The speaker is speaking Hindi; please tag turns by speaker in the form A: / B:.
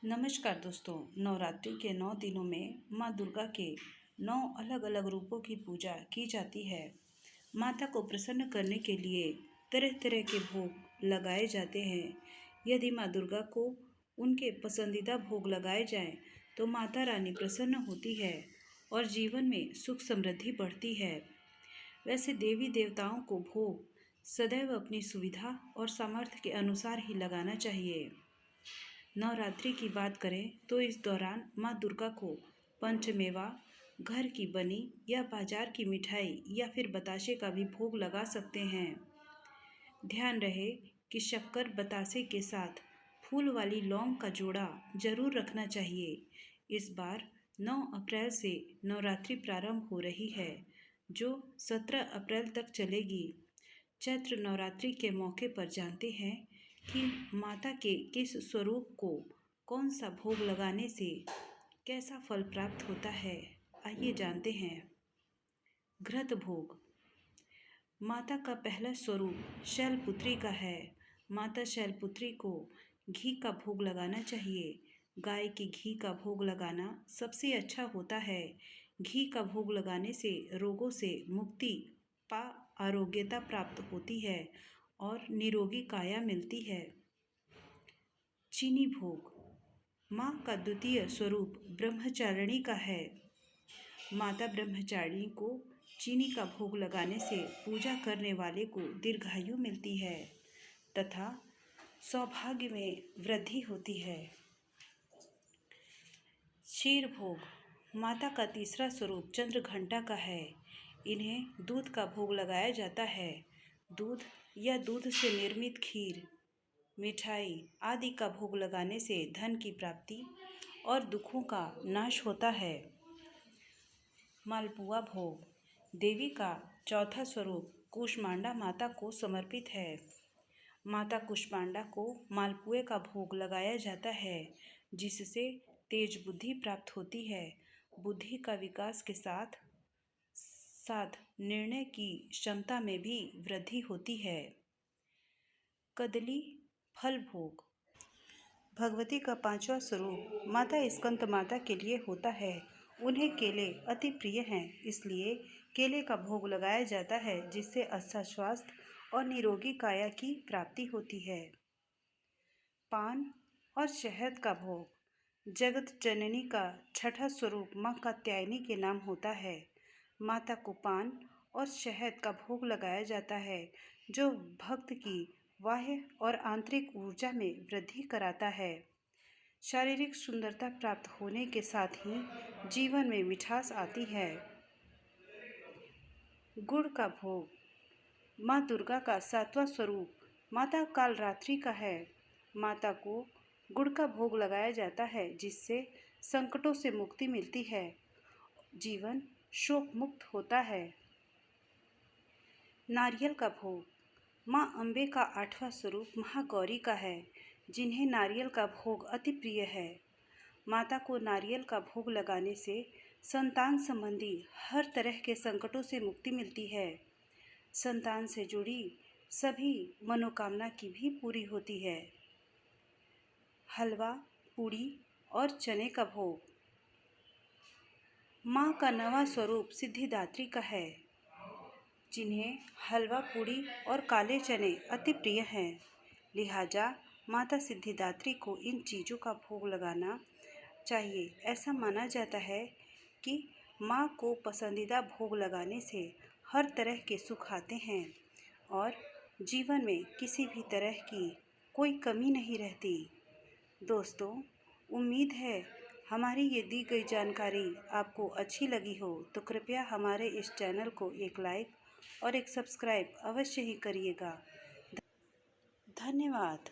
A: नमस्कार दोस्तों। नवरात्रि के 9 दिनों में माँ दुर्गा के 9 अलग अलग रूपों की पूजा की जाती है। माता को प्रसन्न करने के लिए तरह तरह के भोग लगाए जाते हैं। यदि माँ दुर्गा को उनके पसंदीदा भोग लगाए जाएं, तो माता रानी प्रसन्न होती है और जीवन में सुख समृद्धि बढ़ती है। वैसे देवी देवताओं को भोग सदैव अपनी सुविधा और सामर्थ्य के अनुसार ही लगाना चाहिए। नवरात्रि की बात करें तो इस दौरान माँ दुर्गा को पंचमेवा, घर की बनी या बाजार की मिठाई या फिर बताशे का भी भोग लगा सकते हैं। ध्यान रहे कि शक्कर बतासे के साथ फूल वाली लौंग का जोड़ा जरूर रखना चाहिए। इस बार 9 अप्रैल से नवरात्रि प्रारंभ हो रही है, जो 17 अप्रैल तक चलेगी। चैत्र नवरात्रि के मौके पर जानते हैं कि माता के किस स्वरूप को कौन सा भोग लगाने से कैसा फल प्राप्त होता है। आइए जानते हैं। घृत भोग। माता का पहला स्वरूप शैलपुत्री का है। माता शैलपुत्री को घी का भोग लगाना चाहिए। गाय के घी का भोग लगाना सबसे अच्छा होता है। घी का भोग लगाने से रोगों से मुक्ति पा आरोग्यता प्राप्त होती है और निरोगी काया मिलती है। चीनी भोग। माँ का द्वितीय स्वरूप ब्रह्मचारिणी का है। माता ब्रह्मचारिणी को चीनी का भोग लगाने से पूजा करने वाले को दीर्घायु मिलती है तथा सौभाग्य में वृद्धि होती है। क्षीर भोग। माता का तीसरा स्वरूप चंद्रघंटा का है। इन्हें दूध का भोग लगाया जाता है। दूध या दूध से निर्मित खीर, मिठाई आदि का भोग लगाने से धन की प्राप्ति और दुखों का नाश होता है। मालपुआ भोग। देवी का चौथा स्वरूप कूष्मांडा माता को समर्पित है। माता कूष्मांडा को मालपुए का भोग लगाया जाता है, जिससे तेज बुद्धि प्राप्त होती है। बुद्धि का विकास के साथ साथ निर्णय की क्षमता में भी वृद्धि होती है। कदली फल भोग। भगवती का पांचवा स्वरूप माता स्कंद माता के लिए होता है। उन्हें केले अति प्रिय हैं, इसलिए केले का भोग लगाया जाता है, जिससे अच्छा स्वास्थ्य और निरोगी काया की प्राप्ति होती है। पान और शहद का भोग। जगत जननी का छठा स्वरूप माँ कात्यायनी के नाम होता है। माता को पान और शहद का भोग लगाया जाता है, जो भक्त की बाह्य और आंतरिक ऊर्जा में वृद्धि कराता है। शारीरिक सुंदरता प्राप्त होने के साथ ही जीवन में मिठास आती है। गुड़ का भोग। माँ दुर्गा का सातवां स्वरूप माता कालरात्रि का है। माता को गुड़ का भोग लगाया जाता है, जिससे संकटों से मुक्ति मिलती है, जीवन शोक मुक्त होता है। नारियल का भोग। माँ अम्बे का आठवां स्वरूप महागौरी का है, जिन्हें नारियल का भोग अति प्रिय है। माता को नारियल का भोग लगाने से संतान संबंधी हर तरह के संकटों से मुक्ति मिलती है। संतान से जुड़ी सभी मनोकामना की भी पूरी होती है। हलवा, पूड़ी और चने का भोग। माँ का नवा स्वरूप सिद्धिदात्री का है, जिन्हें हलवा, पूड़ी और काले चने अति प्रिय हैं। लिहाजा माता सिद्धिदात्री को इन चीज़ों का भोग लगाना चाहिए। ऐसा माना जाता है कि माँ को पसंदीदा भोग लगाने से हर तरह के सुख आते हैं और जीवन में किसी भी तरह की कोई कमी नहीं रहती। दोस्तों, उम्मीद है हमारी ये दी गई जानकारी आपको अच्छी लगी हो, तो कृपया हमारे इस चैनल को एक लाइक और एक सब्सक्राइब अवश्य ही करिएगा। धन्यवाद।